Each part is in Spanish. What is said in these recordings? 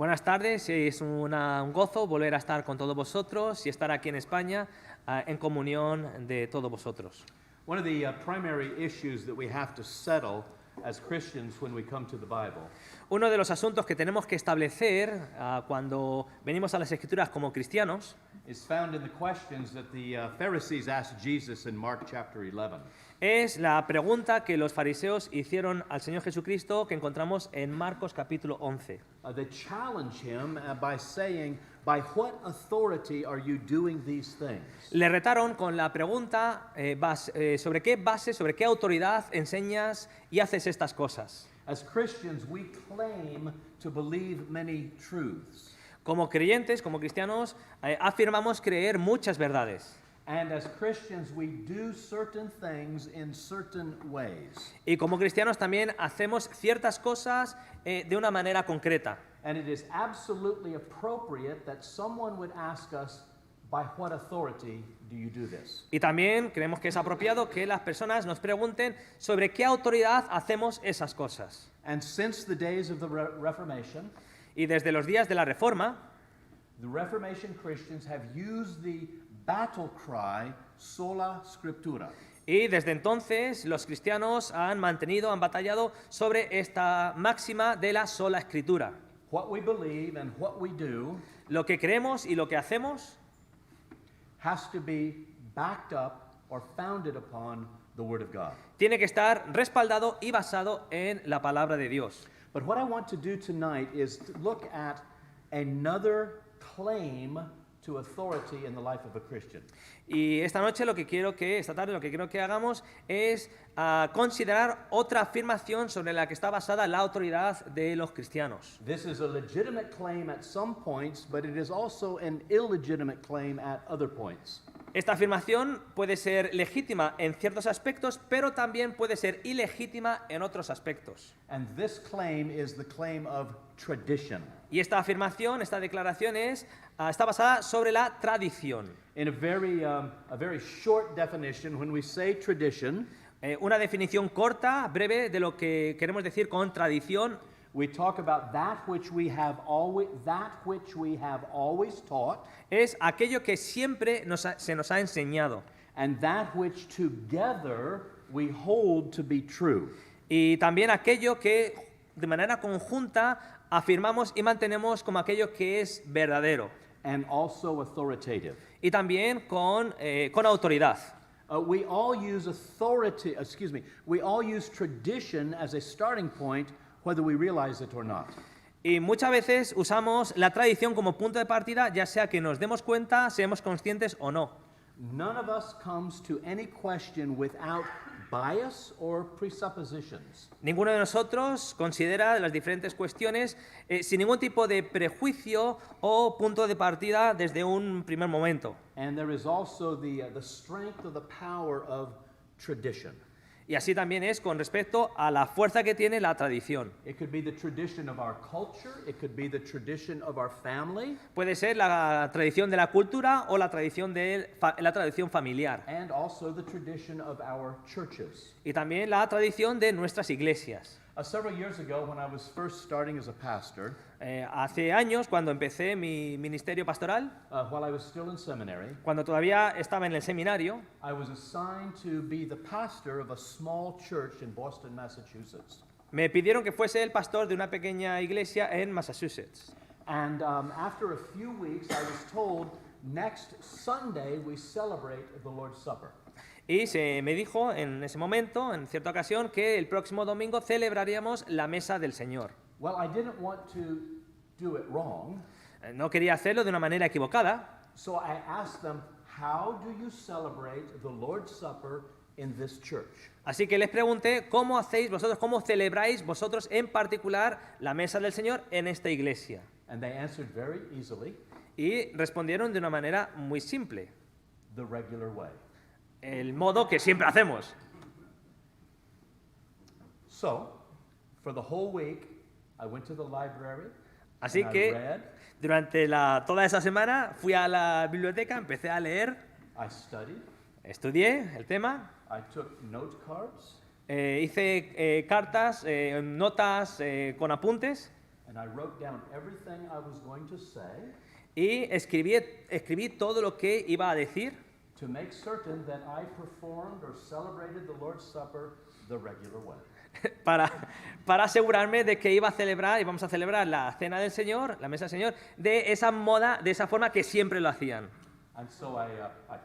Buenas tardes, es un gozo volver a estar con todos vosotros y estar aquí en España en comunión de todos vosotros. One of the primary issues that we have to settle as Christians when we come to the Bible Uno de los asuntos que tenemos que establecer cuando venimos a las Escrituras como cristianos is found in the questions that the Pharisees asked Jesus in Mark chapter 11. es la pregunta que los fariseos hicieron al Señor Jesucristo que encontramos en Marcos capítulo 11. They challenge him by saying, "By what authority are you doing these things?" Le retaron con la pregunta sobre qué base, sobre qué autoridad enseñas y haces estas cosas. As Christians, we claim to believe many truths. Como creyentes, como cristianos, afirmamos creer muchas verdades. And as Christians, we do certain things in certain ways. Y como cristianos también hacemos ciertas cosas de una manera concreta. And it is absolutely appropriate that someone would ask us, "By what authority do you do this?" Y también creemos que es apropiado que las personas nos pregunten sobre qué autoridad hacemos esas cosas. And since the days of the Reformation, Y desde los días de la Reforma, the Reformation Christians have used the battle cry sola scriptura. y desde entonces los cristianos han batallado sobre esta máxima de la sola escritura. What we believe and what we do Lo que creemos y lo que hacemos has to be backed up or founded upon the Word of God. tiene que estar respaldado y basado en la palabra de Dios. But what I want to do tonight is to look at another claim to authority in the life of a Christian. Y esta tarde lo que quiero que hagamos es considerar otra afirmación sobre la que está basada la autoridad de los cristianos. This is a legitimate claim at some points, but it is also an illegitimate claim at other points. Esta afirmación puede ser legítima en ciertos aspectos, pero también puede ser ilegítima en otros aspectos. And this claim is the claim of tradition. Y esta afirmación, esta declaración está basada sobre la tradición. In a very short definition, when we say tradition, Una definición corta, breve, de lo que queremos decir con tradición. we talk about that which we have always taught, Es aquello que siempre se nos ha enseñado. and that which together we hold to be true. Y también aquello que de manera conjunta afirmamos y mantenemos como aquello que es verdadero. And also authoritative. Y también con autoridad. We all use tradition as a starting point, whether we realize it or not. Y muchas veces usamos la tradición como punto de partida, ya sea que nos demos cuenta, seamos conscientes o no. None of us comes to any question without bias or presuppositions. Ninguno de nosotros considera las diferentes cuestiones sin ningún tipo de prejuicio o punto de partida desde un primer momento. And there is also the strength of the power of tradition. Y así también es con respecto a la fuerza que tiene la tradición. It could be the tradition of our culture, it could be the tradition of our family, Puede ser la tradición de la cultura o la tradición familiar. and also the tradition of our churches. Y también la tradición de nuestras iglesias. Several years ago, when I was first starting as a pastor, Hace años, cuando empecé mi ministerio pastoral, while I was still in seminary, cuando todavía estaba en el seminario, I was assigned to be the pastor of a small church in Boston, Massachusetts. me pidieron que fuese el pastor de una pequeña iglesia en Massachusetts. And after a few weeks, I was told, next Sunday we celebrate the Lord's Supper. Y se me dijo en ese momento, en cierta ocasión, que el próximo domingo celebraríamos la mesa del Señor. Well, I didn't want to do it wrong, No quería hacerlo de una manera equivocada, so I asked them, how do you celebrate the Lord's Supper in this church? así que les pregunté, ¿cómo hacéis vosotros, cómo celebráis vosotros en particular la mesa del Señor en esta iglesia? And they answered very easily, Y respondieron de una manera muy simple, the regular way. el modo que siempre hacemos. So, for the whole week, I went to the library, Así and I que read, durante toda esa semana fui a la biblioteca, empecé a leer, I studied, estudié el tema, I took note cards, hice cartas, notas con apuntes, and I wrote down everything I was going to say y escribí todo lo que iba a decir to make certain that I performed or celebrated the Lord's Supper the regular way. para asegurarme de que íbamos a celebrar la cena del Señor, la mesa del Señor, de esa moda, de esa forma que siempre lo hacían. And so I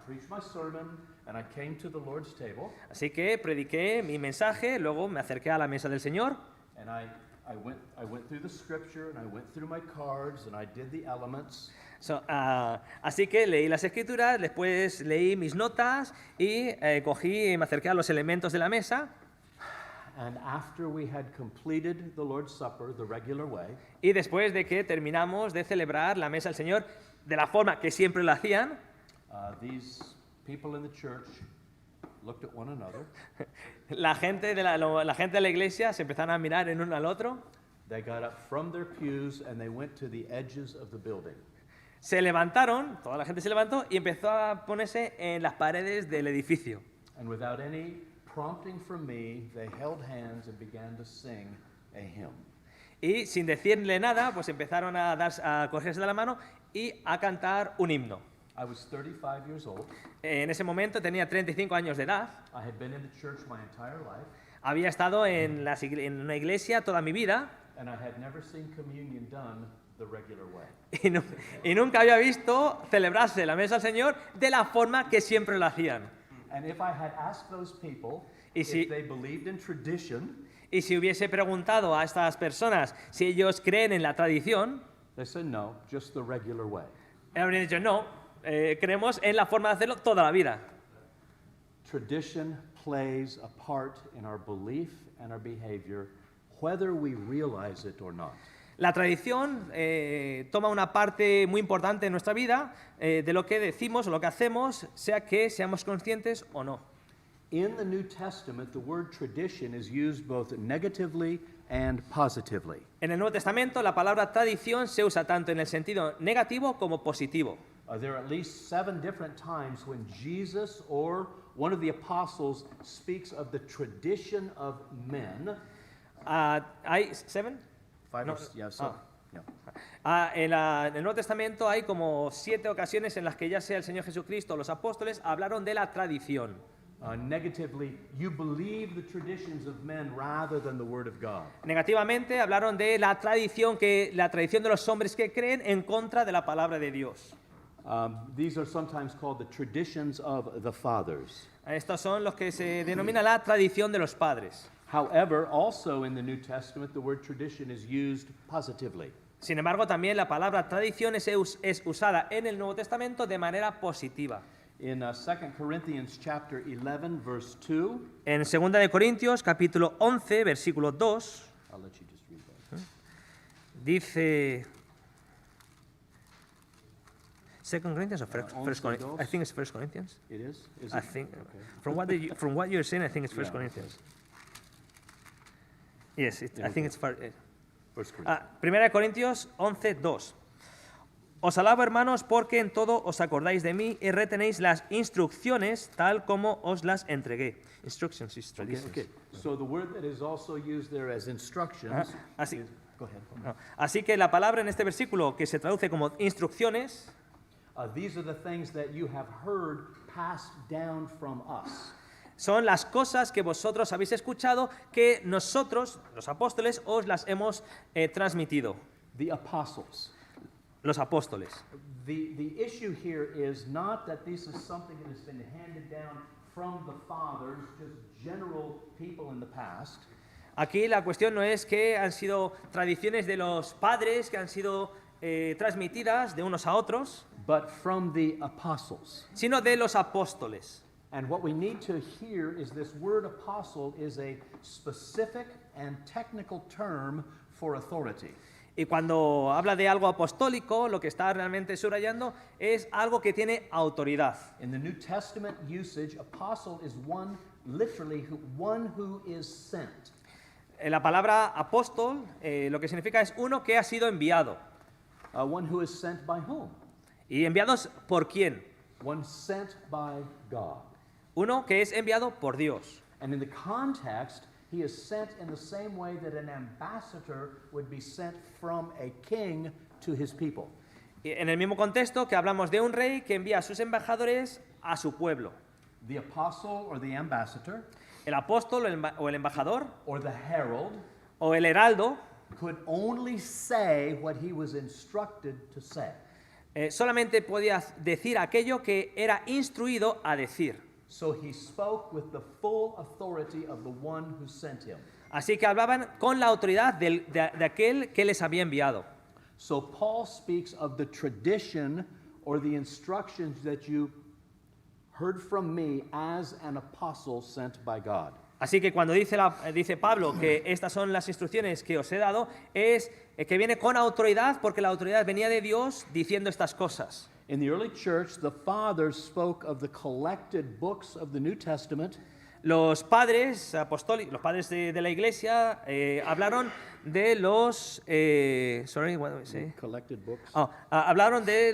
preached my sermon and I came to the Lord's table. Así que prediqué mi mensaje, luego me acerqué a la mesa del Señor. And I went through the scripture and I went through my cards and I did the elements. Así que leí las escrituras, después leí mis notas y cogí y me acerqué a los elementos de la mesa. And after we had completed the Lord's Supper the regular way, Y después de que terminamos de celebrar la mesa del Señor de la forma que siempre lo hacían, these people in the church looked at one another. la gente de la iglesia se empezaron a mirar en uno al otro. They got up from their pews and they went to the edges of the building. Se levantaron, toda la gente se levantó y empezó a ponerse en las paredes del edificio. And without any prompting from me, they held hands and began to sing a hymn. Y sin decirle nada, pues empezaron a cogerse de la mano y a cantar un himno. I was 35 years old. En ese momento tenía 35 años de edad. I had been in the church my entire life. Había estado en una iglesia toda mi vida. And I had never seen communion done the regular way. Y nunca había visto celebrarse la mesa del Señor de la forma que siempre lo hacían. And if I had asked those people Y if si- they believed in tradition, Y si hubiese preguntado a estas personas si ellos creen en la tradición, they said no, just the regular way. habrían dicho no, creemos en la forma de hacerlo toda la vida. Tradition plays a part in our belief and our behavior, whether we realize it or not. La tradición toma una parte muy importante en nuestra vida de lo que decimos o lo que hacemos, sea que seamos conscientes o no. In the New Testament, the word tradition is used both negatively and positively. En el Nuevo Testamento la palabra tradición se usa tanto en el sentido negativo como positivo. There are at least 7 different times when Jesus or one of the apostles speaks of the tradition of men. ¿Hay 7? Five No, or yeah, so, yeah. En el Nuevo Testamento hay como 7 ocasiones en las que ya sea el Señor Jesucristo o los apóstoles hablaron de la tradición. Negatively, you believe the traditions of men rather than the word of God. Negativamente hablaron de la tradición de los hombres que creen en contra de la palabra de Dios. These are sometimes called the traditions of the fathers. Estos son los que se denomina la tradición de los padres. However, also in the New Testament, the word tradition is used positively. Sin embargo, también la palabra tradición es usada en el Nuevo Testamento de manera positiva. In 2 Corinthians chapter 11, verse 2, En 2 de Corintios, capítulo 11, versículo 2, I'll let you just read that. dice... 2 Corinthians or 1 11, Corinthians? I think it's 1 Corinthians. It is? Is I it? think, Okay. from what you're saying, I think it's 1 Yeah, Corinthians. Yes, Yeah, I think okay. it's... 1 Corinthians. 1 Corintios 11, 2. Os alabo, hermanos, porque en todo os acordáis de mí y retenéis las instrucciones tal como os las entregué. Instructions is Okay, traditions. okay. So the word that is also used there as instructions Así, is, go ahead. no. Así que la palabra en este versículo que se traduce como instrucciones These are the things that you have heard passed down from us. son las cosas que vosotros habéis escuchado que nosotros, los apóstoles, os las hemos transmitido. The apostles. Los apóstoles. The issue here is not that this is something that has been handed down from the fathers, just general people in the past. Aquí la cuestión no es que han sido tradiciones de los padres que han sido transmitidas de unos a otros, But from the apostles. sino de los apóstoles. And what we need to hear is this word apostle is a specific and technical term for authority. Y cuando habla de algo apostólico, lo que está realmente subrayando es algo que tiene autoridad. In the New Testament usage, apostle is one, literally, one who is sent. La palabra apóstol lo que significa es uno que ha sido enviado. One who is sent by whom? ¿Y enviados por quién? One sent by God. Uno que es enviado por Dios. And in the context, He is sent in the same way that an ambassador would be sent from a king to his people. Y en el mismo contexto que hablamos de un rey que envía a sus embajadores a su pueblo. The apostle or the ambassador El apóstol o el embajador or the herald o el heraldo could only say what he was instructed to say. solamente podía decir aquello que era instruido a decir. So he spoke with the full authority of the one who sent him. Así que hablaban con la autoridad de aquel que les había enviado. So Paul speaks of the tradition or the instructions that you heard from me as an apostle sent by God. Así que cuando dice Pablo que estas son las instrucciones que os he dado, es que viene con autoridad porque la autoridad venía de Dios diciendo estas cosas. In the early church, the fathers spoke of the collected books of the New Testament Los padres apostólicos, los padres de la iglesia hablaron de los collected books hablaron de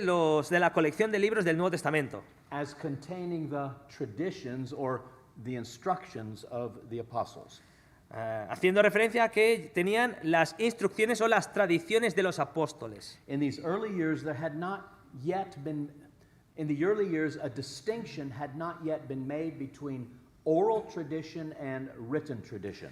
la colección de libros del Nuevo Testamento as containing the traditions or the instructions of the apostles. haciendo referencia a que tenían las instrucciones o las tradiciones de los apóstoles. In these early years, there had not yet been, in the early years, a distinction had not yet been made between oral tradition and written tradition.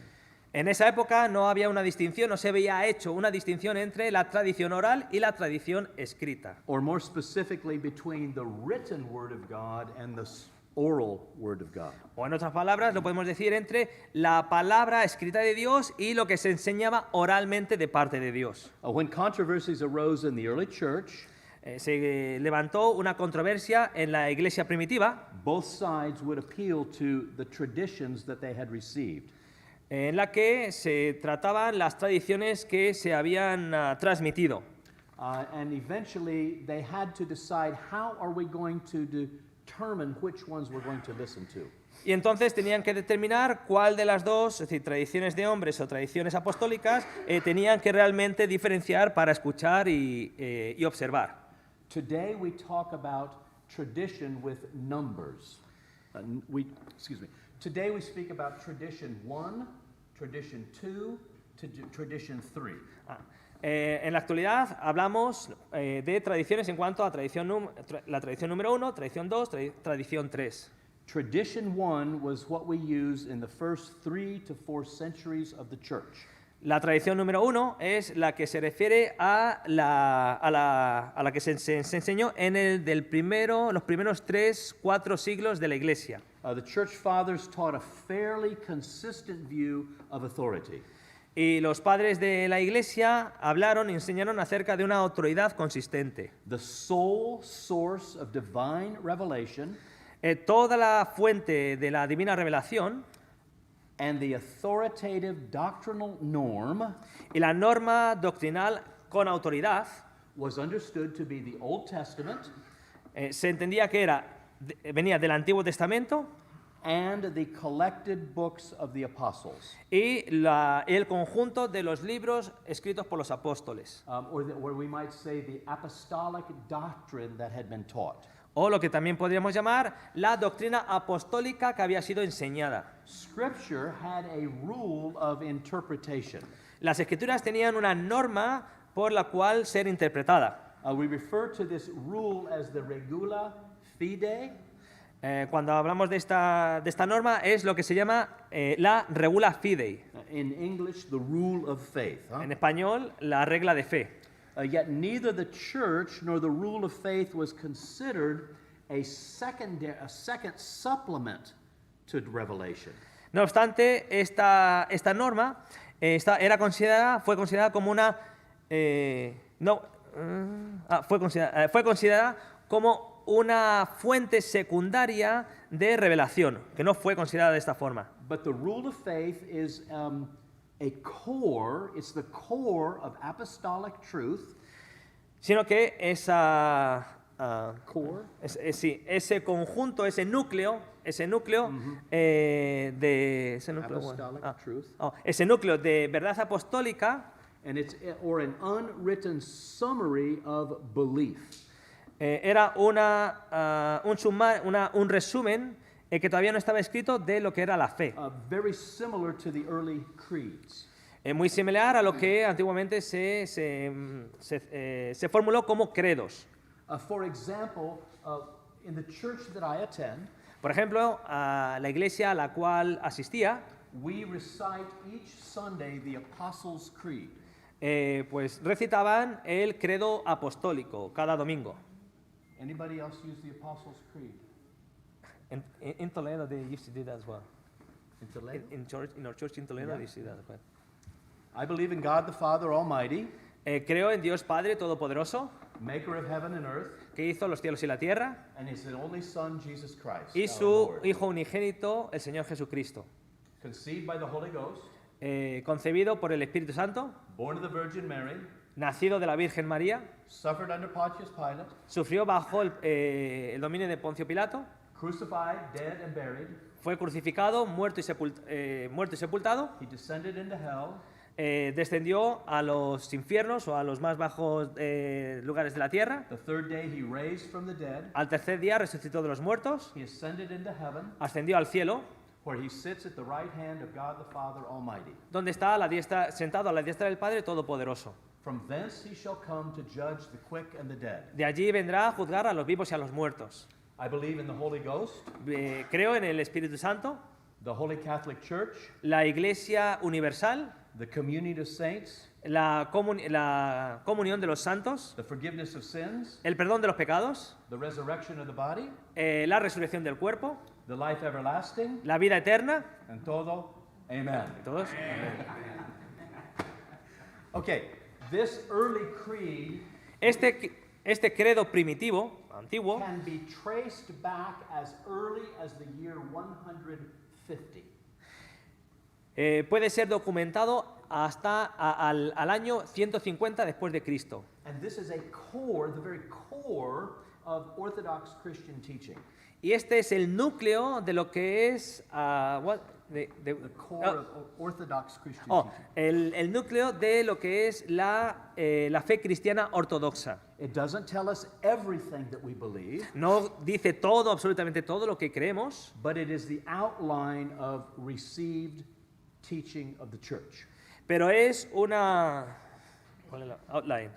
En esa época no había una distinción, no se había hecho una distinción entre la tradición oral y la tradición escrita. Or more specifically, between the written word of God and the oral word of God. O en otras palabras, lo podemos decir entre la palabra escrita de Dios y lo que se enseñaba oralmente de parte de Dios. When controversies arose in the early church, se levantó una controversia en la iglesia primitiva both sides would appeal to the traditions that they had received. en la que se trataban las tradiciones que se habían transmitido. And eventually they had to decide how are we going to determine which ones we're going to listen to. Y entonces tenían que determinar cuál de las dos, es decir, tradiciones de hombres o tradiciones apostólicas, tenían que realmente diferenciar para escuchar y observar. Today we talk about tradition with numbers. Today we speak about tradition 1, tradition 2, tradition 3. En la actualidad hablamos de tradiciones en cuanto a la tradición número 1, tradición 2, tradición 3. Tradition 1 was what we used in the first 3 to 4 centuries of the church. La tradición número 1 es la que se refiere a la que se enseñó en los primeros 3-4 siglos de la Iglesia. The church fathers taught a fairly consistent view of authority. Y los padres de la Iglesia hablaron y enseñaron acerca de una autoridad consistente. The sole source of divine revelation Toda la fuente de la divina revelación and the authoritative doctrinal norm y la norma doctrinal con autoridad was understood to be the Old Testament se entendía que venía del Antiguo Testamento and the collected books of the apostles, y el conjunto de los libros escritos por los apóstoles, or we might say the apostolic doctrine that had been taught. o lo que también podríamos llamar la doctrina apostólica que había sido enseñada. Scripture had a rule of interpretation. Las escrituras tenían una norma por la cual ser interpretada. We refer to this rule as the regula fidei. Cuando hablamos de esta norma es lo que se llama la regula fidei. In English, the rule of faith. En español, la regla de fe. Yet neither the church nor the rule of faith was considered a second supplement to revelation. No obstante, esta norma fue considerada como fue considerada como una fuente secundaria de revelación, que no fue considerada de esta forma. But the rule of faith is it's the core of apostolic truth. Sino que ese conjunto, ese núcleo ese núcleo de verdad apostólica, And it's or an unwritten summary of belief. era un resumen que todavía no estaba escrito de lo que era la fe. very similar to the early creeds. Muy similar a lo que antiguamente se formuló como credos. For example, in the church that I attend, Por ejemplo, a la iglesia a la cual asistía, we recite each Sunday the Apostles' Creed. pues recitaban el credo apostólico cada domingo. Anybody else use the Apostles' Creed? In Toledo, they used to do that as well. In Toledo? In our church in Toledo, Yeah. they used to do that as well. I believe in God the Father Almighty, Creo en Dios Padre Todopoderoso, maker of heaven and earth, que hizo los cielos y la tierra, and his only Son, Jesus Christ, y our su Lord, Hijo unigénito, el Señor Jesucristo, conceived by the Holy Ghost, concebido por el Espíritu Santo, born of the Virgin Mary, nacido de la Virgen María, suffered under Pontius Pilate, sufrió bajo el dominio de Poncio Pilato, crucified, dead, and buried. fue crucificado, muerto y sepultado, He descended into hell. descendió a los infiernos o a los más bajos lugares de la tierra. The third day he raised from the dead. Al tercer día resucitó de los muertos, He ascended into heaven, ascendió al cielo, where he sits at the right hand of God the Father Almighty. donde está a la diestra, sentado a la diestra del Padre Todopoderoso. From thence he shall come to judge the quick and the dead. De allí vendrá a juzgar a los vivos y a los muertos. I believe in the Holy Ghost, Creo en el Espíritu Santo, the Holy Catholic Church, la Iglesia Universal, the communion of saints, la comunión de los santos, the forgiveness of sins, el perdón de los pecados, the resurrection of the body, la resurrección del cuerpo, the life everlasting, la vida eterna. and todo. Amen. ¿Todos? Okay, this early creed Este credo primitivo, antiguo, can be traced back as early as the year 150. puede ser documentado hasta al año 150 después de Cristo. And this is a core, the very core of Orthodox Christian teaching. Y este es el núcleo de lo que es The core of Orthodox Christian teaching. el núcleo de lo que es la fe cristiana ortodoxa. It doesn't tell us everything that we believe, No dice todo, absolutamente todo lo que creemos, but it is the outline of received teaching of the church. pero es una... ¿Cuál es la outline?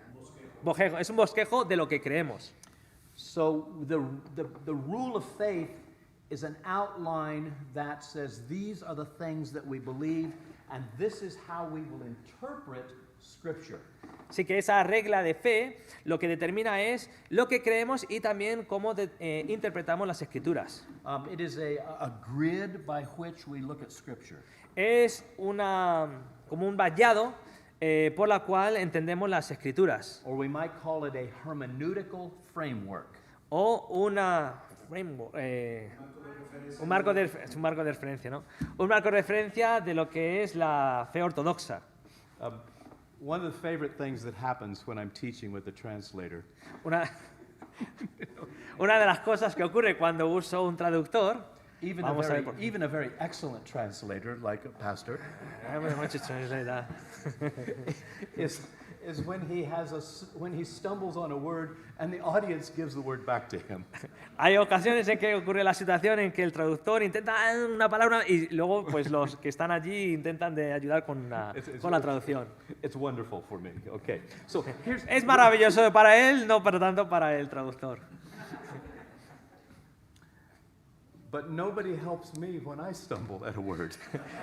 Bosquejo, es un bosquejo de lo que creemos. So the rule of faith is an outline that says these are the things that we believe, and this is how we will interpret Scripture. Así que esa regla de fe lo que determina es lo que creemos y también cómo interpretamos las Escrituras. It is a grid by which we look at Scripture. Es como un vallado por la cual entendemos las Escrituras. Or we might call it a hermeneutical framework. O un marco de referencia, ¿no? Un marco de referencia de lo que es la fe ortodoxa. One of the favorite things that happens when I'm teaching with the translator Una de las cosas que ocurre cuando uso un traductor, Even vamos a ver por a very excellent translator, like a pastor, is when he stumbles on a word and the audience gives the word back to him. Hay ocasiones en que ocurre la situación en que el traductor intenta una palabra y luego pues los que están allí intentan de ayudar con la traducción. It's wonderful for me. Okay, so here's Es maravilloso para él, no para tanto para el traductor. but nobody helps me when I stumble at a word.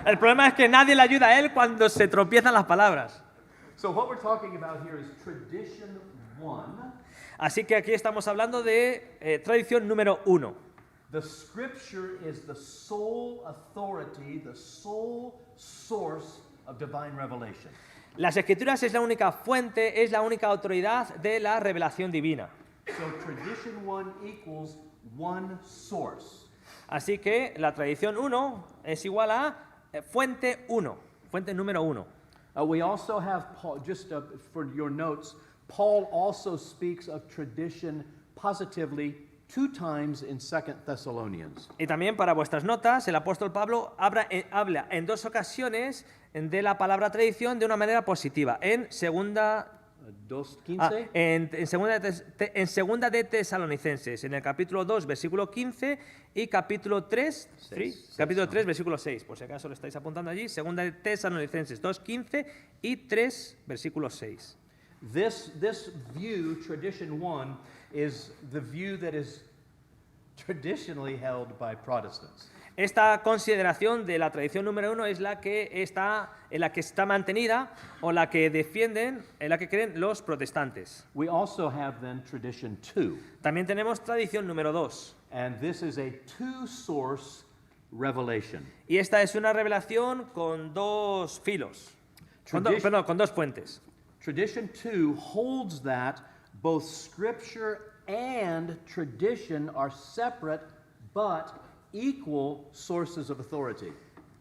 El problema es que nadie le ayuda a él cuando se tropiezan las palabras. So what we're talking about here is tradition 1. Así que aquí estamos hablando de tradición número 1. The scripture is the sole authority, the sole source of divine revelation. Las Escrituras es la única fuente, es la única autoridad de la revelación divina. So tradition 1 equals one source. Así que la tradición 1 es igual a fuente 1, fuente número 1. We also have Paul, just for your notes, Paul also speaks of tradition positively 2 times in 2 Thessalonians. Y también para vuestras notas, el apóstol Pablo habla en 2 ocasiones de la palabra tradición de una manera positiva. En segunda 2:15. En segunda de Tesalonicenses, en el capítulo 2, versículo 15 y capítulo 3, capítulo 3, versículo 6. Por si acaso lo estáis apuntando allí, segunda de Tesalonicenses 2, 15 y 3, versículo 6. This view, tradition 1, is the view that is traditionally held by Protestants. Esta consideración de la tradición número 1 es en la que está mantenida o la que defienden, en la que creen los protestantes. We also have then tradition 2, También tenemos tradición número 2. and this is a two-source revelation. Y esta es una revelación con dos filos. Con dos fuentes. Tradition 2 holds that both Scripture and tradition are separate but equal sources of authority.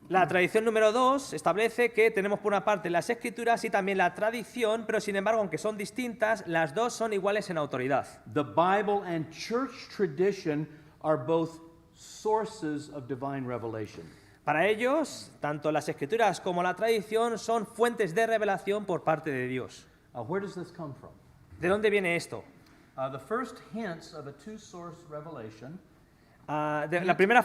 La tradición número 2 establece que tenemos por una parte las escrituras y también la tradición, pero sin embargo, aunque son distintas, las dos son iguales en autoridad. The Bible and church tradition are both sources of divine revelation. Para ellos, tanto las escrituras como la tradición son fuentes de revelación por parte de Dios. Where does this come from? ¿De dónde viene esto? The first hints of a two-source revelation. La primera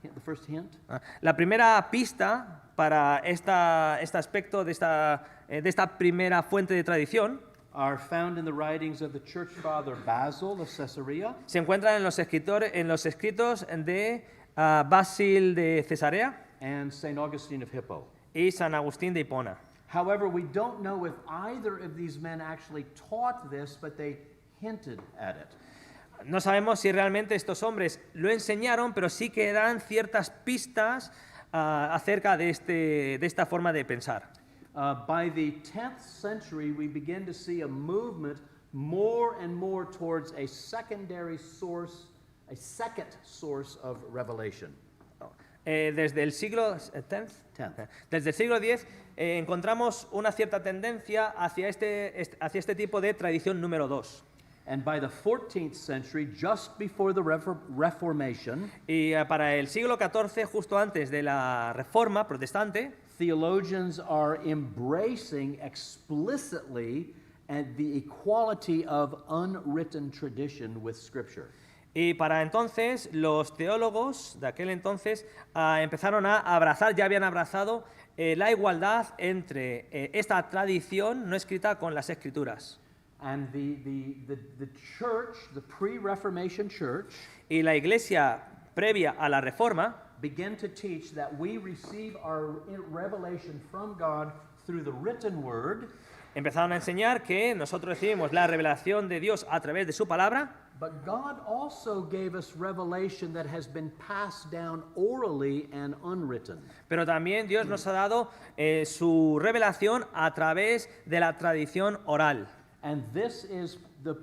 The first hint La primera pista para este aspecto de esta primera fuente de tradición are found in the writings of the church father Basil of Caesarea se encuentra en los escritos de Basil de Cesarea and St. Augustine of Hippo. y San Agustín de Hipona. However, we don't know if either of these men actually taught this, but they hinted at it. No sabemos si realmente estos hombres lo enseñaron, pero sí que dan ciertas pistas acerca de esta forma de pensar. By the 10th century, we begin to see a movement more and more towards a secondary source, a second source of revelation. Desde el siglo desde el siglo X encontramos una cierta tendencia hacia este tipo de tradición número 2. And by the 14th century, just before the Reformation, Y para el siglo XIV, justo antes de la Reforma protestante, theologians are embracing explicitly the equality of unwritten tradition with Scripture. y para entonces los teólogos de aquel entonces empezaron a abrazar, ya habían abrazado la igualdad entre esta tradición no escrita con las escrituras. And the church, the pre-Reformation church, Y la iglesia previa a la Reforma began to teach that we receive our revelation from God through the written word, empezaron a enseñar que nosotros recibimos la revelación de Dios a través de su palabra, but God also gave us revelation that has been passed down orally and unwritten. pero también Dios nos ha dado su revelación a través de la tradición oral. And this is the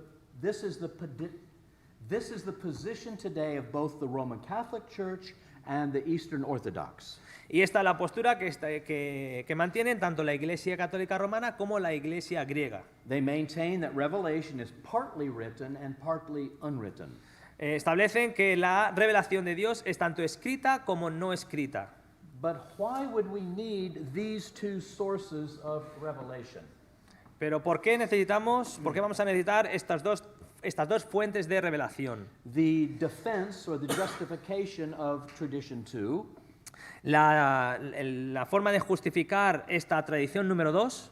position today of both the Roman Catholic Church and the Eastern Orthodox. Y esta es la postura que mantienen tanto la Iglesia Católica Romana como la Iglesia griega. They maintain that revelation is partly written and partly unwritten. Establecen que la revelación de Dios es tanto escrita como no escrita. But why would we need these two sources of revelation? Pero ¿por qué vamos a necesitar estas dos fuentes de revelación? The defense or the justification of tradition 2 La forma de justificar esta tradición número 2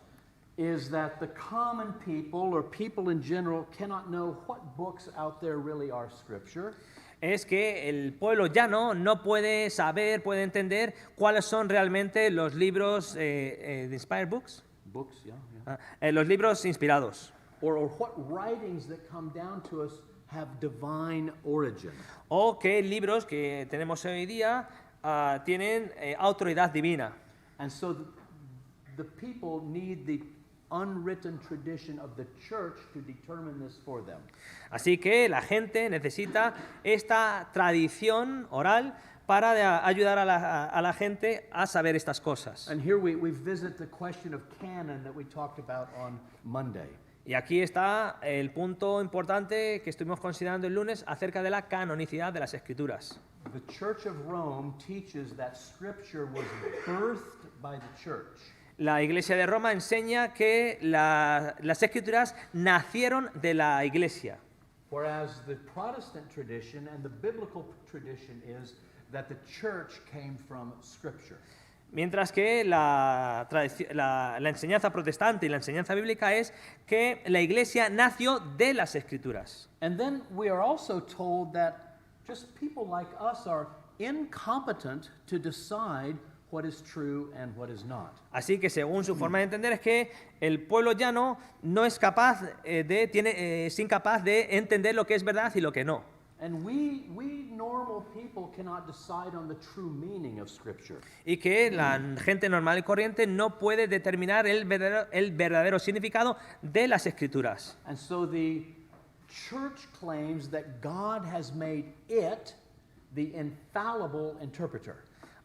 is that the common people or people in general cannot know what books out there really are scripture. es que el pueblo llano no puede saber, puede entender cuáles son realmente los libros de inspired books, Books, yeah. los libros inspirados, Or what writings that come down to us have divine origin. o qué libros que tenemos hoy día tienen autoridad divina. And so the people need the unwritten tradition of the church to determine this for them. Así que la gente necesita esta tradición oral para ayudar a la gente a saber estas cosas. And here we visit the question of canon that we talked about on Monday. Y aquí está el punto importante que estuvimos considerando el lunes acerca de la canonicidad de las Escrituras. The Church of Rome teaches that Scripture was birthed by the church. La Iglesia de Roma enseña que las Escrituras nacieron de la Iglesia. Whereas the Protestant tradition and the biblical tradition is that the church came from Scripture. Mientras que la enseñanza protestante y la enseñanza bíblica es que la Iglesia nació de las Escrituras. And then we are also told that just people like us are incompetent to decide what is true and what is not. Así que según su forma de entender es que el pueblo llano no es capaz es incapaz de entender lo que es verdad y lo que no. And we normal people cannot decide on the true meaning of Scripture. Y que la gente normal y corriente no puede determinar el verdadero significado de las Escrituras. And so the church claims that God has made it the infallible interpreter.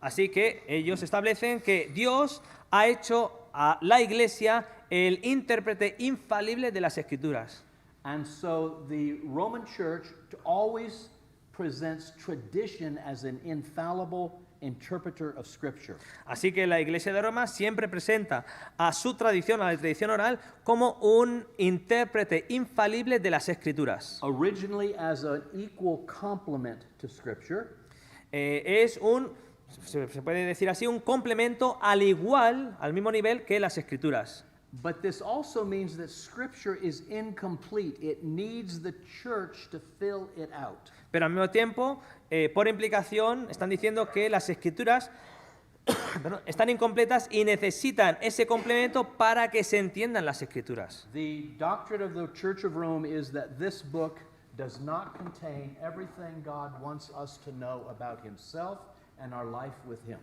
Así que ellos establecen que Dios ha hecho a la Iglesia el intérprete infalible de las Escrituras. And so the Roman Church always presents tradition as an infallible interpreter of Scripture. Así que la Iglesia de Roma siempre presenta a su tradición, a la tradición oral, como un intérprete infalible de las Escrituras. Originally as an equal complement to Scripture, Es se puede decir así, un complemento al igual, al mismo nivel que las Escrituras. but this also means that Scripture is incomplete. It needs the church to fill it out. Pero al mismo tiempo, por implicación, están diciendo que las Escrituras están incompletas y necesitan ese complemento para que se entiendan las Escrituras. The doctrine of the Church of Rome is that this book does not contain everything God wants us to know about Himself and our life with Him.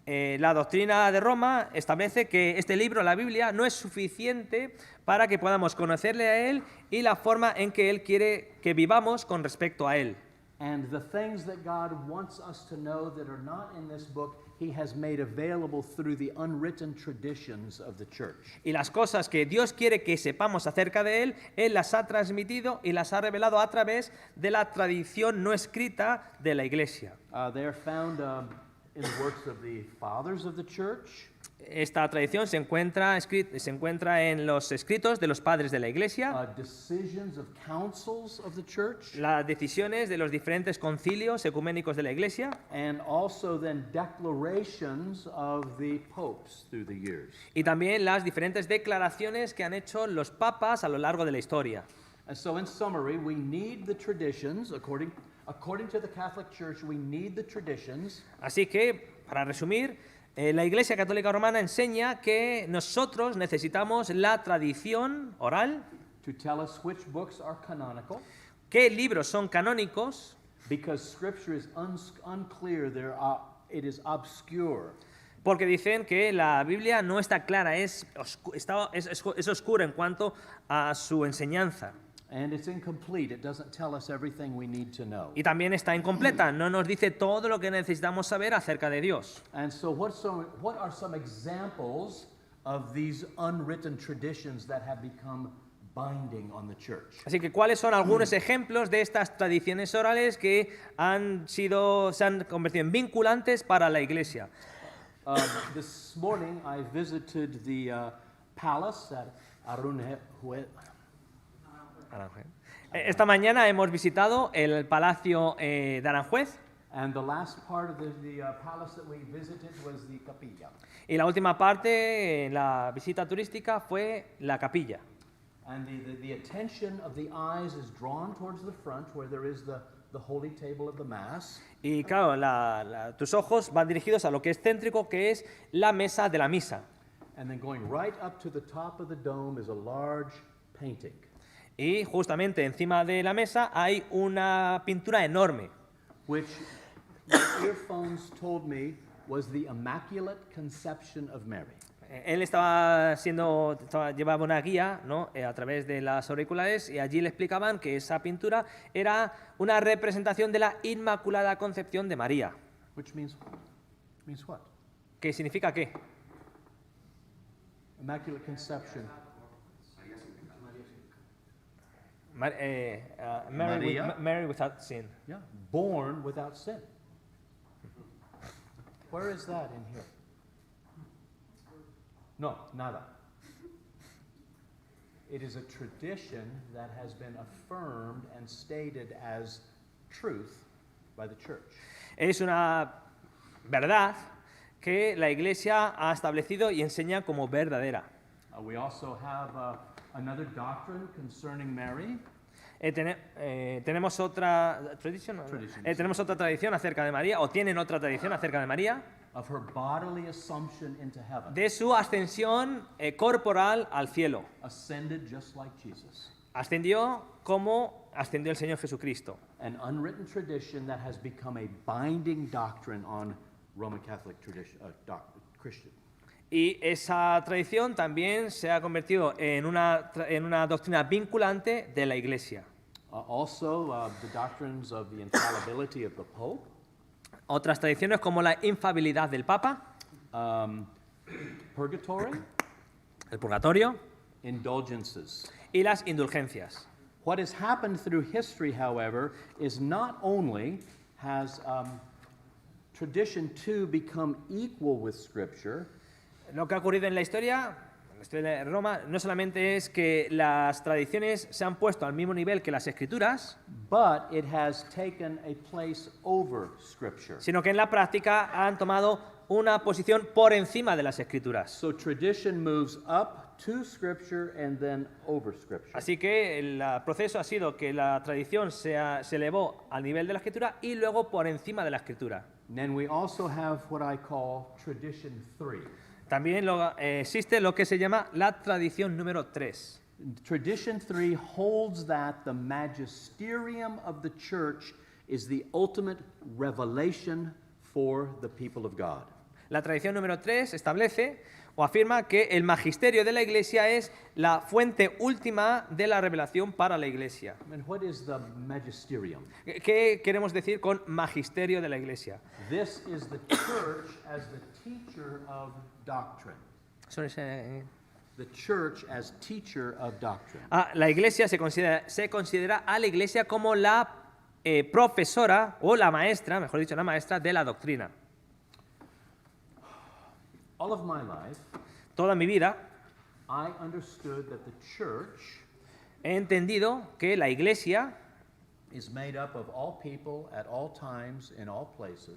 La doctrina de Roma establece que este libro, la Biblia, no es suficiente para que podamos conocerle a Él y la forma en que Él quiere que vivamos con respecto a Él. And the things that God wants us to know that are not in this book, He has made available through the unwritten traditions of the church. Y las cosas que Dios quiere que sepamos acerca de Él, Él las ha transmitido y las ha revelado a través de la tradición no escrita de la Iglesia. They are found in the works of the fathers of the church, Esta tradición se encuentra en los escritos de los padres de la Iglesia, decisions of councils of the church, las decisiones de los diferentes concilios ecuménicos de la Iglesia and also then declarations of the popes through the years. y también las diferentes declaraciones que han hecho los papas a lo largo de la historia. And so in summary, we need the traditions, according to the Catholic Church, we need the traditions Así que, para resumir, la Iglesia Católica Romana enseña que nosotros necesitamos la tradición oral, to tell us which books are canonical, qué libros son canónicos, because Scripture is unclear, it is obscure. porque dicen que la Biblia no está clara, es oscura en cuanto a su enseñanza. And it's incomplete. It doesn't tell us everything we need to know. Y también está incompleta, no nos dice todo lo que necesitamos saber acerca de Dios. And so what are some examples of these unwritten traditions that have become binding on the church? Así que, ¿cuáles son algunos ejemplos de estas tradiciones orales que se han convertido en vinculantes para la Iglesia? This morning I visited the palace at Aranjuez. Esta mañana hemos visitado el Palacio de Aranjuez And the last part of the palace that we visited was the capilla. y la última parte en la visita turística fue la capilla. And the attention of the eyes is drawn towards the front where there is the holy table of the Mass. Y claro, tus ojos van dirigidos a lo que es céntrico, que es la mesa de la misa. And then going right up to the top of the dome is a large painting. Y justamente encima de la mesa hay una pintura enorme, Which my earphones told me was the Immaculate Conception of Mary. Él llevaba una guía, ¿no? A través de las auriculares y allí le explicaban que esa pintura era una representación de la Inmaculada Concepción de María. Which means what? ¿Qué significa qué? Immaculate Conception. Mary without sin. Yeah, born without sin. Where is that in here? No, nada. It is a tradition that has been affirmed and stated as truth by the church. Es una verdad que la Iglesia ha establecido y enseña como verdadera. We also have another doctrine concerning Mary. Tenemos otra tradición, tenemos otra tradición acerca de María, o tienen otra tradición acerca de María, Of her bodily assumption into heaven. de su ascensión corporal al cielo. Ascended just like Jesus. Ascendió como ascendió el Señor Jesucristo. An unwritten tradition that has become a binding doctrine on Roman Catholic tradition, Christian. Y esa tradición también se ha convertido en una doctrina vinculante de la Iglesia. Also, the doctrines of the infallibility of the Pope. Otras tradiciones como la infabilidad del Papa, Purgatory, el purgatorio indulgences. y las indulgencias. What has happened through history, however, is not only has tradition too become equal with Scripture, Lo que ha ocurrido en la historia de Roma no solamente es que las tradiciones se han puesto al mismo nivel que las escrituras, but it has taken a place over Scripture. sino que en la práctica han tomado una posición por encima de las escrituras. So tradition moves up to Scripture and then over Scripture. Así que el proceso ha sido que la tradición se elevó al nivel de la escritura y luego por encima de la escritura. And then we also have what I call tradition 3. También existe lo que se llama la tradición número 3. Tradition 3 holds that the magisterium of the church is the ultimate revelation for the people of God. La tradición número 3 establece o afirma que el magisterio de la Iglesia es la fuente última de la revelación para la Iglesia. And what is the magisterium? ¿Qué queremos decir con magisterio de la Iglesia? This is the church as the teacher of doctrine. The church as teacher of doctrine. La Iglesia se considera a la Iglesia como la profesora o la maestra, mejor dicho, la maestra de la doctrina. All of my life, Toda mi vida I understood that the church he entendido que la Iglesia is made up of all people at all times in all places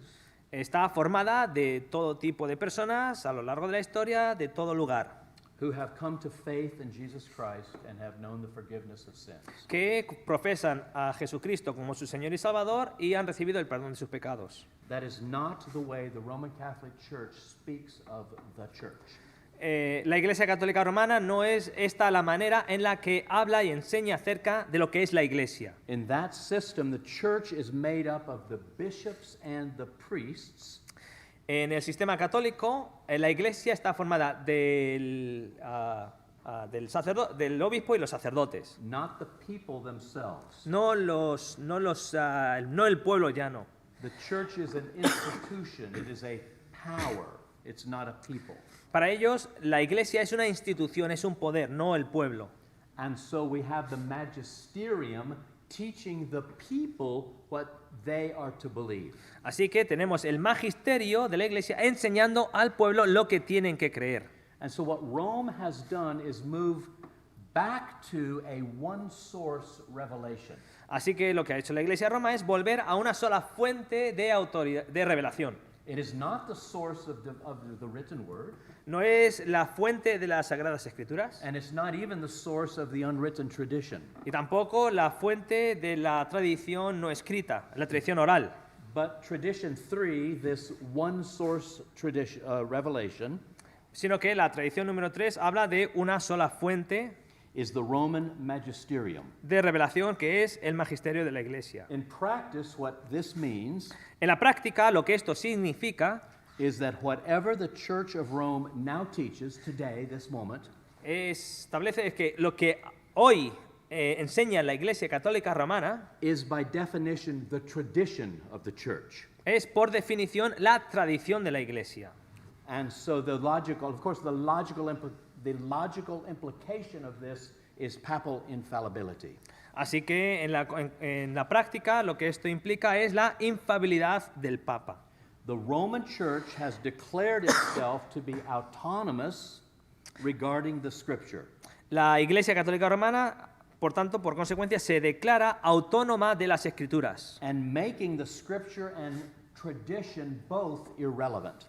está formada de todo tipo de personas a lo largo de la historia, de todo lugar, who have come to faith in Jesus Christ and have known the forgiveness of sins. que profesan a Jesucristo como su Señor y Salvador y han recibido el perdón de sus pecados. That is not the way the Roman Catholic Church speaks of the church. La Iglesia Católica Romana no es esta la manera en la que habla y enseña acerca de lo que es la Iglesia. In that system, the church is made up of the bishops and the priests, En el sistema católico, la Iglesia está formada del obispo y los sacerdotes, not the people themselves. no el pueblo llano. The church is an institution, it is a power, it's not a people. Para ellos, la Iglesia es una institución, es un poder, no el pueblo. And so we have the magisterium teaching the people what they are to believe. Así que tenemos el magisterio de la Iglesia enseñando al pueblo lo que tienen que creer. And so what Rome has done is move back to a one source revelation. Así que lo que ha hecho la Iglesia de Roma es volver a una sola fuente de autoridad, de revelación. It is not the source of the written word, No es la fuente de las Sagradas Escrituras and it's not even the source of the unwritten tradition. y tampoco la fuente de la tradición no escrita, la tradición oral. But tradition 3, this one source tradition, revelation, Sino que la tradición número 3 habla de una sola fuente is the Roman magisterium. de revelación que es el magisterio de la Iglesia. In practice, what this means En la práctica, lo que esto significa is that whatever the Church of Rome now teaches today, this moment, establece que lo que hoy enseña la Iglesia Católica Romana is by definition the tradition of the church. es por definición la tradición de la Iglesia. And so the logical implication of this is papal infallibility. Así que en la práctica lo que esto implica es la infabilidad del Papa. The Roman Church has declared itself to be autonomous regarding the Scripture. La Iglesia Católica Romana, por tanto, por consecuencia, se declara autónoma de las Escrituras And making the Scripture and tradition both irrelevant.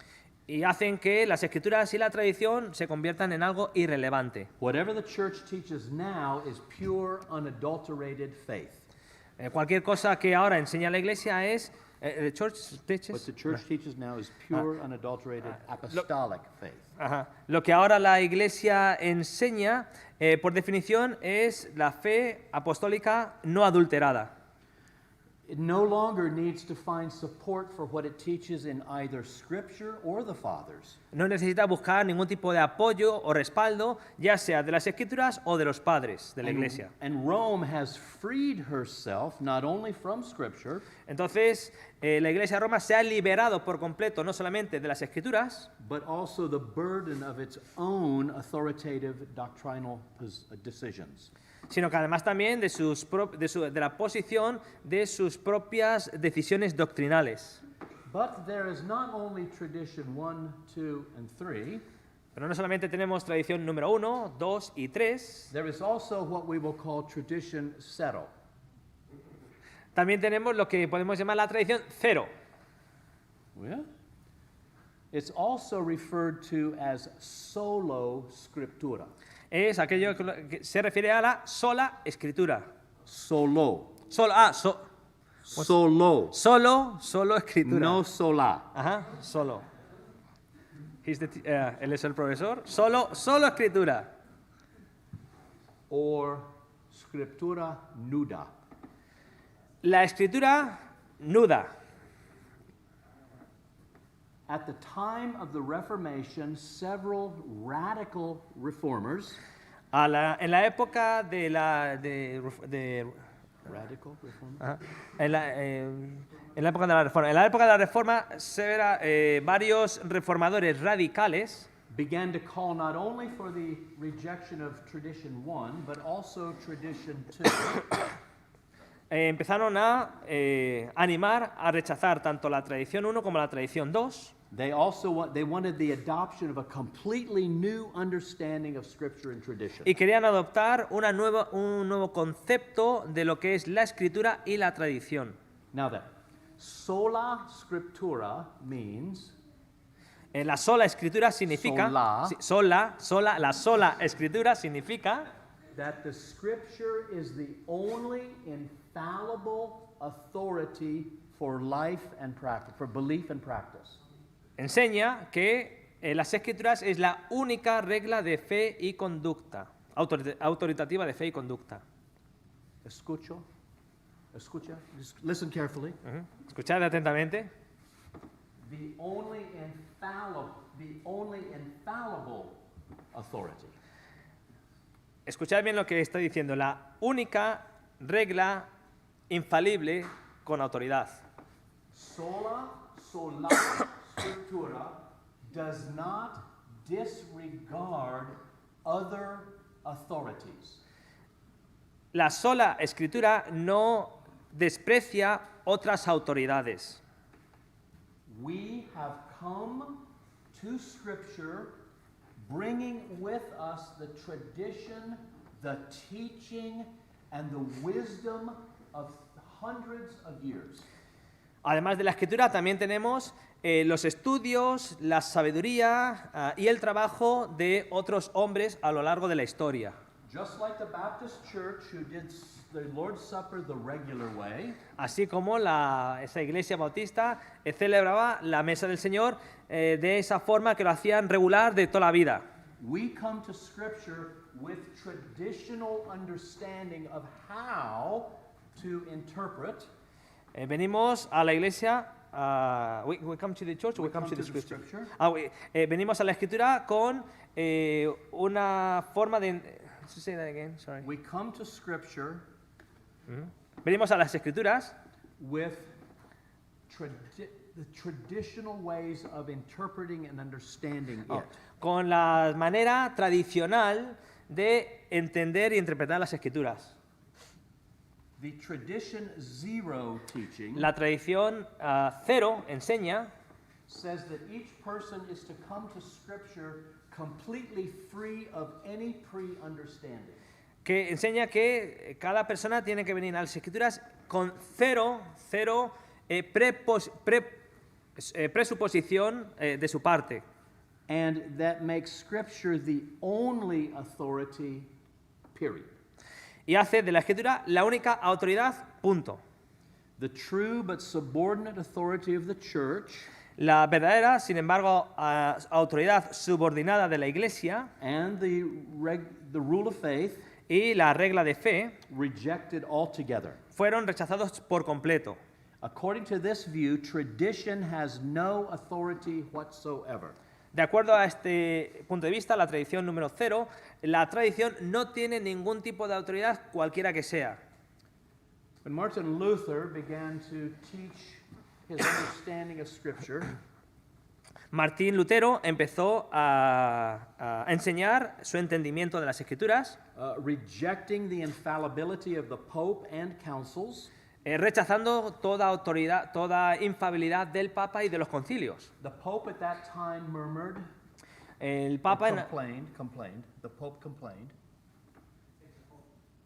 y hacen que las Escrituras y la tradición se conviertan en algo irrelevante. Whatever the church teaches now is pure, unadulterated faith. Cualquier cosa que ahora enseña la Iglesia es... the church What teaches- the church teaches now is pure, unadulterated, apostolic faith. Ajá. Lo que ahora la Iglesia enseña, por definición, es la fe apostólica no adulterada. It no longer needs to find support for what it teaches in either Scripture or the Fathers. No necesita buscar ningún tipo de apoyo o respaldo, ya sea de las Escrituras o de los padres de la Iglesia. And Rome has freed herself not only from Scripture, Entonces, la Iglesia de Roma se ha liberado por completo, no solamente de las Escrituras, but also the burden of its own authoritative doctrinal decisions. sino que además también de la posición de sus propias decisiones doctrinales. But there is not only tradition 1, 2, and 3, Pero no solamente tenemos tradición número 1, 2 y 3, there is also what we will call tradition 0. también tenemos lo que podemos llamar la tradición 0. Yeah? It's also referred to as solo scriptura. Es aquello que se refiere a la sola escritura. Solo. Solo escritura. No sola. Ajá, solo. Él es el profesor. Solo escritura. Or scriptura nuda. La escritura nuda. At the time of the Reformation, several radical reformers, En la época de radical reformers? ajá, en la época de la reforma. En la época de la reforma, varios reformadores radicales Began to call not only for the rejection of tradition 1, but also tradition 2. empezaron a animar a rechazar tanto la tradición 1 como la tradición 2. They wanted the adoption of a completely new understanding of Scripture and tradition. Y querían adoptar un nuevo concepto de lo que es la escritura y la tradición. Now then, sola scriptura means La sola escritura significa... Sola. La sola escritura significa that the Scripture is the only infallible authority for life and practice, for belief and practice. enseña que las escrituras es la única regla de fe y conducta, autoritativa de fe y conducta. Escucha, just listen carefully. Escuchad atentamente. The only infallible authority. Escuchad bien lo que está diciendo. La única regla infalible con autoridad. Sola scriptura does not disregard other authorities. La sola escritura no desprecia otras autoridades. We have come to Scripture bringing with us the tradition, the teaching, and the wisdom of hundreds of years. Además de la escritura, también tenemos los estudios, la sabiduría y el trabajo de otros hombres a lo largo de la historia. Just like the Baptist Church, who did the Lord's Supper the regular way, Así como esa iglesia bautista celebraba la mesa del Señor de esa forma que lo hacían regular de toda la vida. we come to Scripture with traditional understanding of how to interpret. Venimos a la iglesia, we come to the church or we come to the scripture? Venimos a la escritura con una forma de... Say that again, sorry. We come to Scripture Venimos a las escrituras with the traditional ways of interpreting and understanding it. con la manera tradicional de entender y interpretar las escrituras. The tradition 0 teaching La tradición 0 enseña says that each person is to come to Scripture completely free of any pre-understanding. que enseña que cada persona tiene que venir a las Escrituras con cero presuposición de su parte. And that makes Scripture the only authority, period. Y hace de la Escritura la única autoridad, punto. The true but subordinate authority of the church La verdadera, sin embargo, autoridad subordinada de la Iglesia and the rule of faith y la regla de fe rejected altogether. fueron rechazados por completo. According to this view, tradition has no authority whatsoever. De acuerdo a este punto de vista, la tradición número 0, la tradición no tiene ningún tipo de autoridad cualquiera que sea. When Martin Luther began to teach his understanding of Scripture, Martín Lutero empezó a enseñar su entendimiento de las Escrituras, rejecting the infallibility of the Pope and councils, rechazando toda autoridad, toda infalibilidad del Papa y de los concilios. the Pope at that time murmured, El Papa complained. The Pope complained.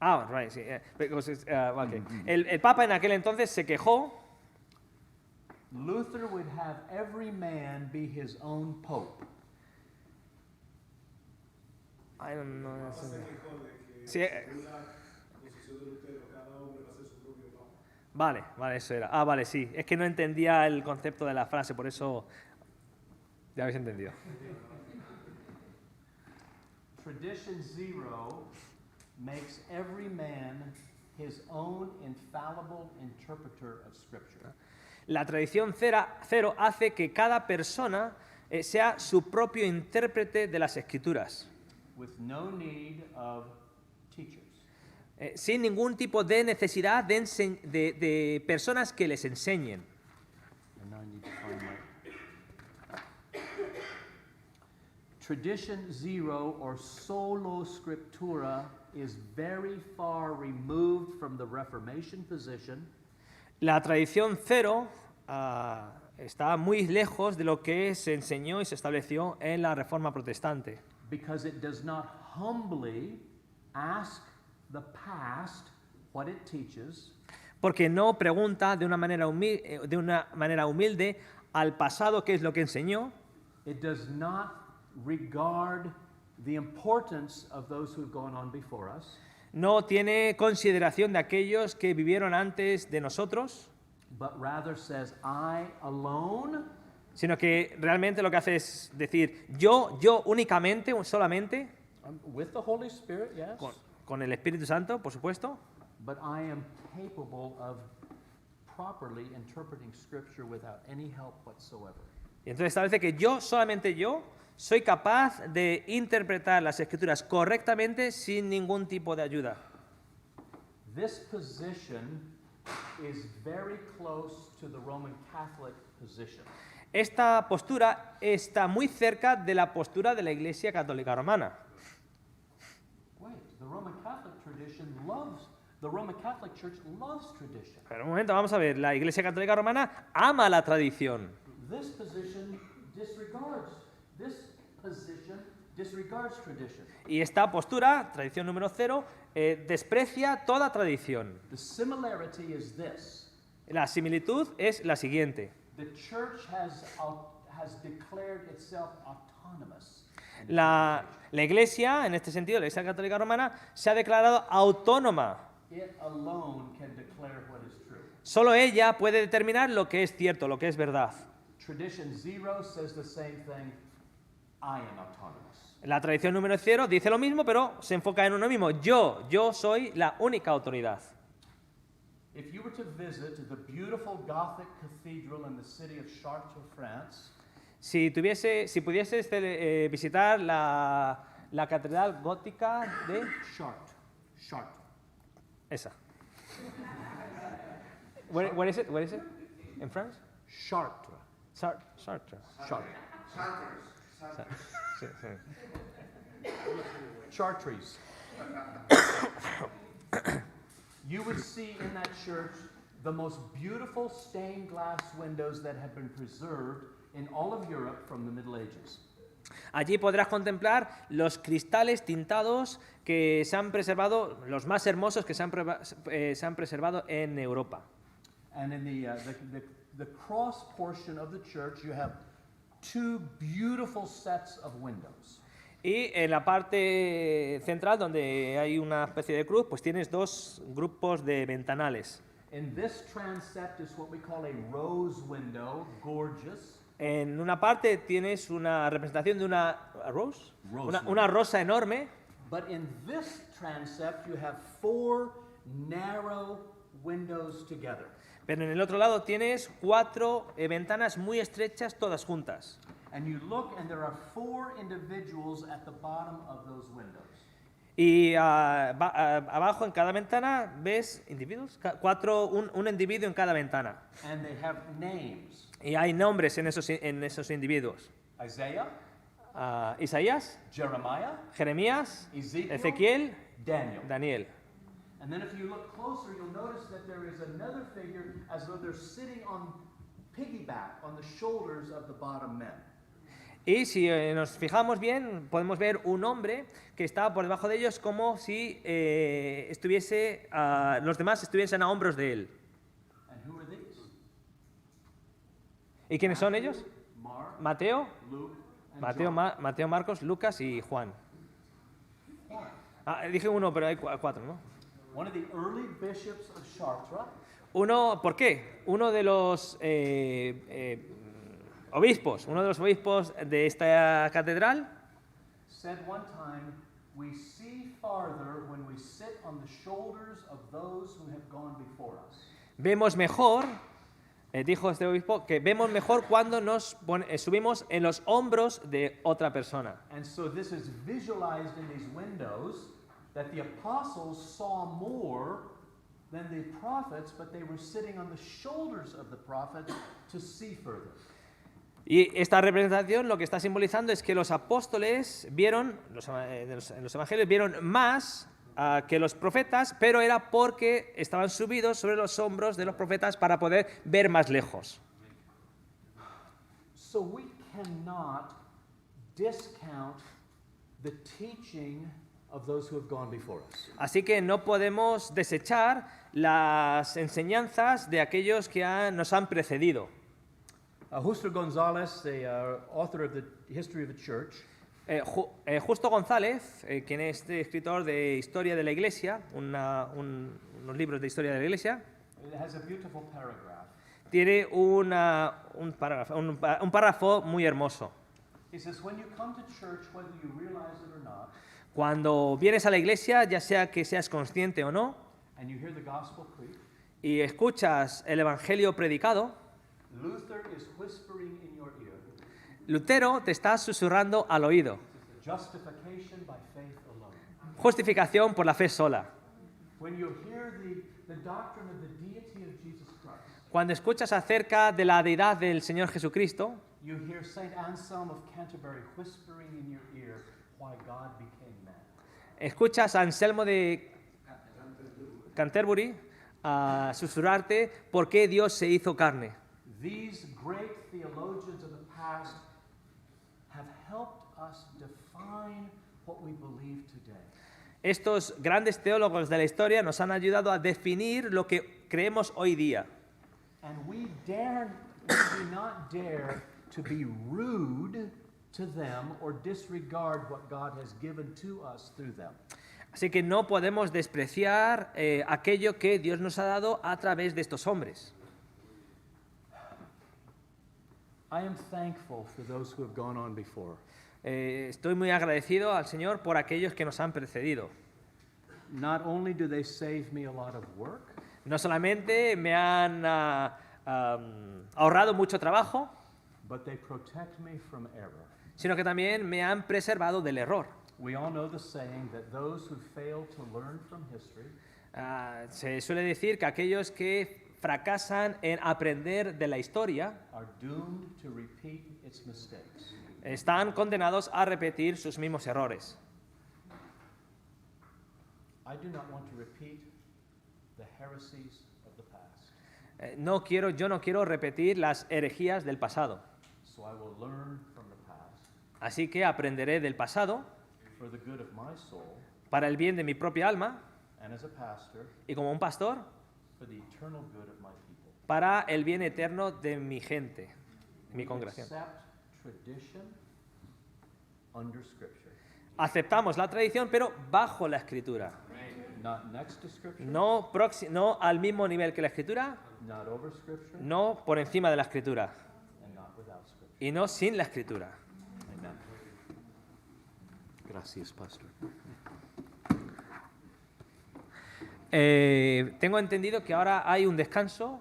Ah, right, sí. Okay. El Papa en aquel entonces se quejó. Luther would have every man be his own Pope. I don't know. Sí, vale, eso era. Ah, vale, sí. Es que no entendía el concepto de la frase, por eso ya habéis entendido. Tradition 0 makes every man his own infallible interpreter of Scripture. La tradición cero hace que cada persona sea su propio intérprete de las Escrituras, With no need of teachers. sin ningún tipo de necesidad de personas que les enseñen. And now I need to find my... Tradition 0 or solo scriptura is very far removed from the Reformation position. La tradición cero está muy lejos de lo que se enseñó y se estableció en la Reforma Protestante, Because it does not humbly ask the past what it teaches, porque no pregunta de una manera humilde al pasado qué es lo que enseñó, it does not regard the importance of those who've gone on before us, no tiene consideración de aquellos que vivieron antes de nosotros, but rather says, I alone sino que realmente lo que hace es decir, yo únicamente, solamente, with the Holy Spirit, yes, con el Espíritu Santo, por supuesto, but I am capable of properly interpreting Scripture without any help whatsoever. y entonces establece que solamente yo, soy capaz de interpretar las Escrituras correctamente sin ningún tipo de ayuda. This position is very close to the Roman Catholic position. Esta postura está muy cerca de la postura de la Iglesia Católica Romana. Wait, the Roman Catholic Church loves tradition. Pero un momento, vamos a ver, la Iglesia Católica Romana ama la tradición. This position disregards tradition. Y esta postura, tradición número 0, desprecia toda tradición. The similarity is this. La similitud es la siguiente. The church has declared itself autonomous. La Iglesia, en este sentido, la Iglesia Católica Romana, se ha declarado autónoma. It alone can declare what is true. Solo ella puede determinar lo que es cierto, lo que es verdad. Tradition 0 says the same thing. I am autonomous. La tradición número 0 dice lo mismo, pero se enfoca en uno mismo. Yo soy la única autoridad. If you were to visit the beautiful Gothic cathedral in the city of Chartres, France, Si pudieses visitar la catedral gótica de Chartres. esa. Where is it? Where is it? In France? Chartres. Chartres. Sí, sí. Chartres. You would see in that church the most beautiful stained glass windows that have been preserved in all of Europe from the Middle Ages. Allí podrás contemplar los cristales tintados que se han preservado, los más hermosos que se han preservado en Europa. And in the cross portion of the church, you have two beautiful sets of windows. Y en la parte central, donde hay una especie de cruz, pues tienes dos grupos de ventanales. In this transept is what we call a rose window, gorgeous. En una parte tienes una representación de una rose, Rose. una rosa enorme, But in this transept, you have four narrow windows together. pero en el otro lado tienes cuatro ventanas muy estrechas, todas juntas. And you look, and there are four individuals at the bottom of those windows. Y abajo en cada ventana ves individuos, un individuo en cada ventana. And they have names. Y hay nombres en esos individuos. Isaiah, Isaías, Jeremiah, Jeremías, Ezekiel, Ezequiel, Daniel. Daniel. And then if you look closer, you'll notice that there is another figure as though they're sitting on piggyback on the shoulders of the bottom men. Y si nos fijamos bien, podemos ver un hombre que está por debajo de ellos como si los demás estuviesen a hombros de él. And who are these? ¿Y quiénes son ellos? Mark, Mateo, Luke, and John. Mateo, Marcos, Lucas y Juan. Why? Dije uno, pero hay cuatro, ¿no? One of the early bishops of Chartres Uno, ¿por qué? Uno de los obispos, uno de los obispos de esta catedral, said one time, "We see farther when we sit on the shoulders of those who have gone before us." vemos mejor, dijo este obispo, que vemos mejor cuando nos subimos en los hombros de otra persona. And so this is visualized in these windows that the apostles saw more than the prophets, but they were sitting on the shoulders of the prophets to see further. Y esta representación lo que está simbolizando es que los apóstoles vieron, en los evangelios vieron más que los profetas, pero era porque estaban subidos sobre los hombros de los profetas para poder ver más lejos. So we cannot discount the teaching of those who have gone before us. Así que no podemos desechar las enseñanzas de aquellos que nos han precedido. Justo González, the author of the History of the Church, Justo González, quien es escritor de Historia de la Iglesia, unos libros de Historia de la Iglesia, has a beautiful paragraph. tiene un párrafo muy hermoso. He says, when you come to church, whether you realize it or not, Cuando vienes a la iglesia, ya sea que seas consciente o no, and you hear the gospel preached, y escuchas el evangelio predicado, Luther is whispering in your ear, Lutero te está susurrando al oído. justification by faith alone. Justificación por la fe sola. When you hear the doctrine of the deity of Jesus Christ, Cuando escuchas acerca de la deidad del Señor Jesucristo, you hear St. Anselm of Canterbury whispering in your ear why God became man. escuchas a Anselmo de Canterbury susurrarte por qué Dios se hizo carne. These great theologians of the past have helped us define what we believe today. Estos grandes teólogos de la historia nos han ayudado a definir lo que creemos hoy día. And we do not dare to be rude to them or disregard what God has given to us through them. Así que no podemos despreciar aquello que Dios nos ha dado a través de estos hombres. I am thankful for those who have gone on before. Estoy muy agradecido al Señor por aquellos que nos han precedido. Not only do they save me a lot of work, No solamente me han ahorrado mucho trabajo, but they protect me from error. sino que también me han preservado del error. We all know the saying that those who fail to learn from history Se suele decir que aquellos que fracasan en aprender de la historia are doomed to repeat its mistakes. están condenados a repetir sus mismos errores. I do not want to repeat the heresies of the past, Yo no quiero repetir las herejías del pasado. so I will learn from the past Así que aprenderé del pasado for the good of my soul, para el bien de mi propia alma and as a pastor, y como un pastor for the eternal good of my people. para el bien eterno de mi gente, de mi We congregación. accept tradition under Scripture. Aceptamos la tradición, pero bajo la Escritura. Not next to Scripture, No al mismo nivel que la Escritura, not over Scripture, no por encima de la Escritura and not without Scripture. y no sin la Escritura. Amen. Gracias, Pastor. Tengo entendido que ahora hay un descanso